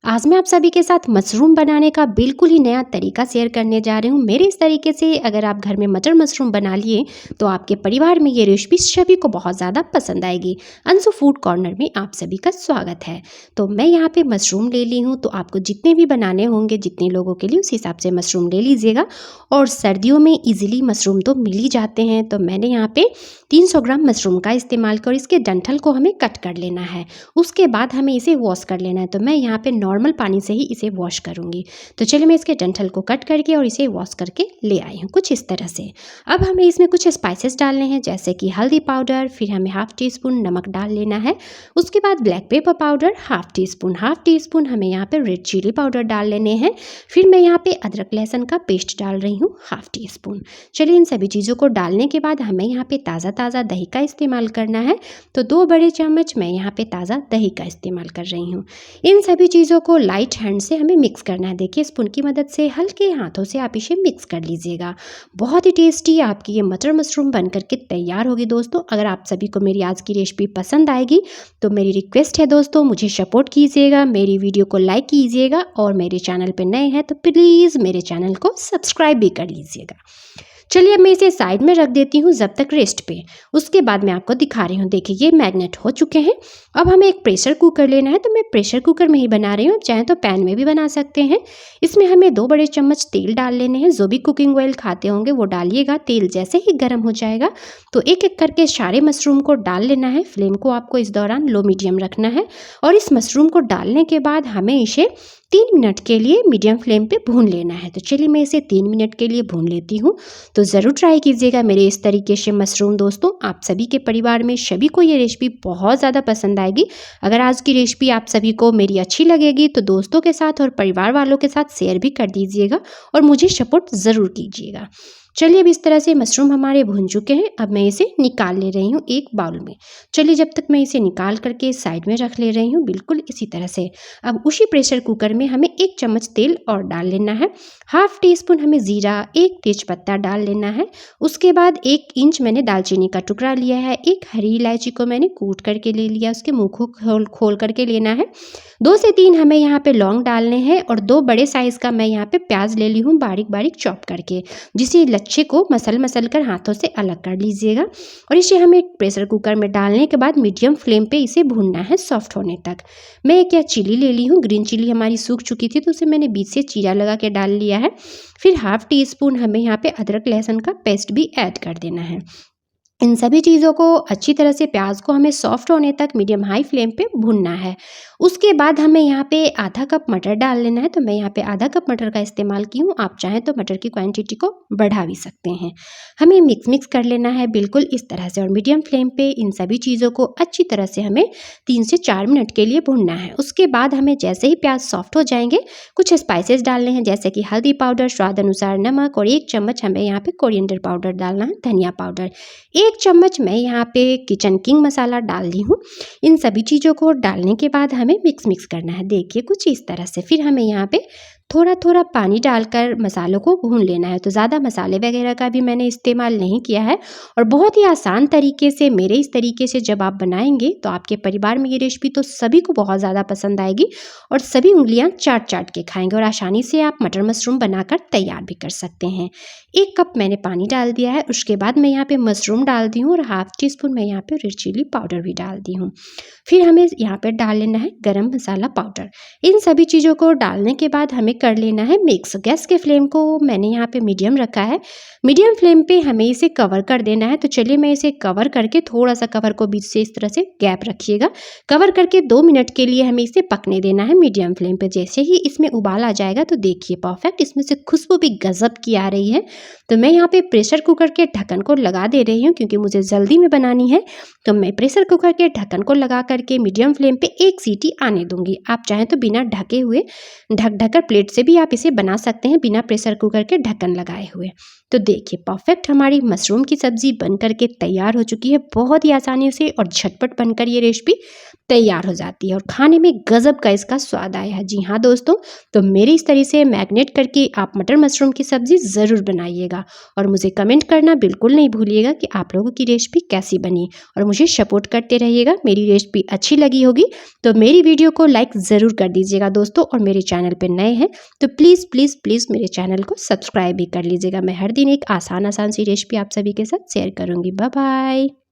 आज मैं आप सभी के साथ मशरूम बनाने का बिल्कुल ही नया तरीका शेयर करने जा रही हूँ। मेरे इस तरीके से अगर आप घर में मटर मशरूम बना लिए तो आपके परिवार में ये रेसिपी सभी को बहुत ज़्यादा पसंद आएगी। अंशु फूड कॉर्नर में आप सभी का स्वागत है। तो मैं यहाँ पे मशरूम ले ली हूँ, तो आपको जितने भी बनाने होंगे, जितने लोगों के लिए, उस हिसाब से मशरूम ले लीजिएगा। और सर्दियों में ईजिली मशरूम तो मिल ही जाते हैं, तो मैंने यहाँ पे 300 ग्राम मशरूम का इस्तेमाल कर इसके डंठल को हमें कट कर लेना है। उसके बाद हमें इसे वॉश कर लेना है। तो मैं यहाँ पे नॉर्मल पानी से ही इसे वॉश करूँगी। तो चलिए मैं इसके डंठल को कट करके और इसे वॉश करके ले आई हूँ कुछ इस तरह से। अब हमें इसमें कुछ स्पाइसेस डालने हैं, जैसे कि हल्दी पाउडर, फिर हमें हाफ़ टी स्पून नमक डाल लेना है। उसके बाद black pepper powder half tea spoon हमें यहाँ पे रेड चिली पाउडर डाल लेने हैं। फिर मैं यहाँ पे अदरक लहसुन का पेस्ट डाल रही हूँ हाफ़ टी स्पून। चलिए इन सभी चीज़ों को डालने के बाद हमें यहाँ पे ताज़ा दही का इस्तेमाल करना है। तो 2 बड़े चम्मच मैं यहाँ पे ताज़ा दही का इस्तेमाल कर रही हूँ। इन सभी चीज़ों को लाइट हैंड से हमें मिक्स करना है। देखिए स्पून की मदद से हल्के हाथों से आप इसे मिक्स कर लीजिएगा। बहुत ही टेस्टी आपकी ये मटर मशरूम बन करके तैयार होगी दोस्तों। अगर आप सभी को मेरी आज की रेसिपी पसंद आएगी तो मेरी रिक्वेस्ट है दोस्तों, मुझे सपोर्ट कीजिएगा, मेरी वीडियो को लाइक कीजिएगा और मेरे चैनल पर नए हैं तो प्लीज़ मेरे चैनल को सब्सक्राइब भी कर लीजिएगा। चलिए अब मैं इसे साइड में रख देती हूँ जब तक रेस्ट पे। उसके बाद मैं आपको दिखा रही हूँ। देखिए ये मैग्नेट हो चुके हैं। अब हमें एक प्रेशर कुकर लेना है, तो मैं प्रेशर कुकर में ही बना रही हूँ, चाहे तो पैन में भी बना सकते हैं। इसमें हमें 2 बड़े चम्मच तेल डाल लेने हैं। जो भी कुकिंग ऑयल खाते होंगे वो डालिएगा। तेल जैसे ही गर्म हो जाएगा तो एक एक करके सारे मशरूम को डाल लेना है। फ्लेम को आपको इस दौरान लो मीडियम रखना है और इस मशरूम को डालने के बाद हमें इसे 3 मिनट के लिए मीडियम फ्लेम पे भून लेना है। तो चलिए मैं इसे 3 मिनट के लिए भून लेती हूँ। तो ज़रूर ट्राई कीजिएगा मेरे इस तरीके से मशरूम दोस्तों। आप सभी के परिवार में सभी को ये रेसिपी बहुत ज़्यादा पसंद आएगी। अगर आज की रेसिपी आप सभी को मेरी अच्छी लगेगी तो दोस्तों के साथ और परिवार वालों के साथ शेयर भी कर दीजिएगा और मुझे सपोर्ट ज़रूर कीजिएगा। चलिए अब इस तरह से मशरूम हमारे भून चुके हैं। अब मैं इसे निकाल ले रही हूँ एक बाउल में। चलिए जब तक मैं इसे निकाल करके साइड में रख ले रही हूँ बिल्कुल इसी तरह से। अब उसी प्रेशर कुकर में हमें 1 चम्मच तेल और डाल लेना है। हाफ़ टी स्पून हमें ज़ीरा, 1 तेज़पत्ता डाल लेना है। उसके बाद 1 इंच मैंने दालचीनी का टुकड़ा लिया है। 1 हरी इलायची को मैंने कूट करके ले लिया, उसके मुँह को खोल करके लेना है। 2 से 3 हमें यहाँ पे लौंग डालने हैं और 2 बड़े साइज़ का मैं यहाँ पे प्याज ले ली हूँ बारीक चॉप करके, जिसे लच्छे को मसल कर हाथों से अलग कर लीजिएगा। और इसे हमें प्रेशर कुकर में डालने के बाद मीडियम फ्लेम पे इसे भूनना है सॉफ्ट होने तक। मैं एक चिली ले ली हूँ, ग्रीन चिली हमारी सूख चुकी थी तो उसे मैंने बीच से चीरा लगा के डाल लिया है। फिर हाफ़ टी स्पून हमें यहाँ पे अदरक लहसुन का पेस्ट भी ऐड कर देना है। इन सभी चीज़ों को अच्छी तरह से प्याज को हमें सॉफ्ट होने तक मीडियम हाई फ्लेम पे भूनना है। उसके बाद हमें यहाँ पे आधा कप मटर डाल लेना है। तो मैं यहाँ पे आधा कप मटर का इस्तेमाल की हूँ। आप चाहें तो मटर की क्वांटिटी को बढ़ा भी सकते हैं। हमें मिक्स कर लेना है बिल्कुल इस तरह से और मीडियम फ्लेम पे इन सभी चीज़ों को अच्छी तरह से हमें 3 से 4 मिनट के लिए भूनना है। उसके बाद हमें जैसे ही प्याज सॉफ्ट हो जाएंगे कुछ स्पाइसेस डालने हैं, जैसे कि हल्दी पाउडर, स्वाद अनुसार नमक और 1 चम्मच हमें यहाँ पे कोरिएंडर पाउडर डालना है, धनिया पाउडर 1 चम्मच मैं यहाँ पे किचन किंग मसाला डाल दी हूँ। इन सभी चीज़ों को डालने के बाद हमें मिक्स करना है। देखिए कुछ इस तरह से। फिर हमें यहाँ पे थोड़ा पानी डालकर मसालों को भून लेना है। तो ज़्यादा मसाले वगैरह का भी मैंने इस्तेमाल नहीं किया है और बहुत ही आसान तरीके से मेरे इस तरीके से जब आप बनाएंगे तो आपके परिवार में ये रेसिपी तो सभी को बहुत ज़्यादा पसंद आएगी और सभी उंगलियां चाट के खाएंगे और आसानी से आप मटर मशरूम बनाकर तैयार भी कर सकते हैं। 1 कप मैंने पानी डाल दिया है। उसके बाद मैं यहाँ पे मशरूम डाल दी हूँ और हाफ़ टी स्पून मैं यहाँ पे रेड चिली पाउडर भी डाल दी हूँ। फिर हमें यहाँ पे डाल लेना है गरम मसाला पाउडर। इन सभी चीज़ों को डालने के बाद हमें कर लेना है मिक्स। गैस के फ्लेम को मैंने यहाँ पे मीडियम रखा है। मीडियम फ्लेम पे हमें इसे कवर कर देना है। तो चलिए मैं इसे कवर करके थोड़ा सा कवर को बीच से इस तरह से गैप रखिएगा। कवर करके 2 मिनट के लिए हमें इसे पकने देना है मीडियम फ्लेम पे। जैसे ही इसमें उबाल आ जाएगा तो देखिए परफेक्ट इसमें से खुशबू भी गजब की आ रही है। तो मैं यहाँ पे प्रेशर कुकर के ढक्कन को लगा दे रही हूँ क्योंकि मुझे जल्दी में बनानी है। तो मैं प्रेशर कुकर के ढक्कन को लगा करके मीडियम फ्लेम पे 1 सीटी आने दूंगी। आप चाहें तो बिना ढके हुए ढक प्लेट से भी आप इसे बना सकते हैं बिना प्रेशर कुकर के ढक्कन लगाए हुए। तो देखिए परफेक्ट हमारी मशरूम की सब्जी बन करके तैयार हो चुकी है। बहुत ही आसानी से और झटपट बनकर ये रेसिपी तैयार हो जाती है और खाने में गज़ब का इसका स्वाद आया है। जी हाँ दोस्तों, तो मेरे इस तरीके से मैरिनेट करके आप मटर मशरूम की सब्ज़ी ज़रूर बनाइएगा और मुझे कमेंट करना बिल्कुल नहीं भूलिएगा कि आप लोगों की रेसिपी कैसी बनी, और मुझे सपोर्ट करते रहिएगा। मेरी रेसिपी अच्छी लगी होगी तो मेरी वीडियो को लाइक ज़रूर कर दीजिएगा दोस्तों, और मेरे चैनल पर नए हैं तो प्लीज़ प्लीज़ प्लीज़ मेरे चैनल को सब्सक्राइब भी कर लीजिएगा। मैं हर दिन एक आसान सी रेसिपी आप सभी के साथ शेयर करूँगी। Bye bye.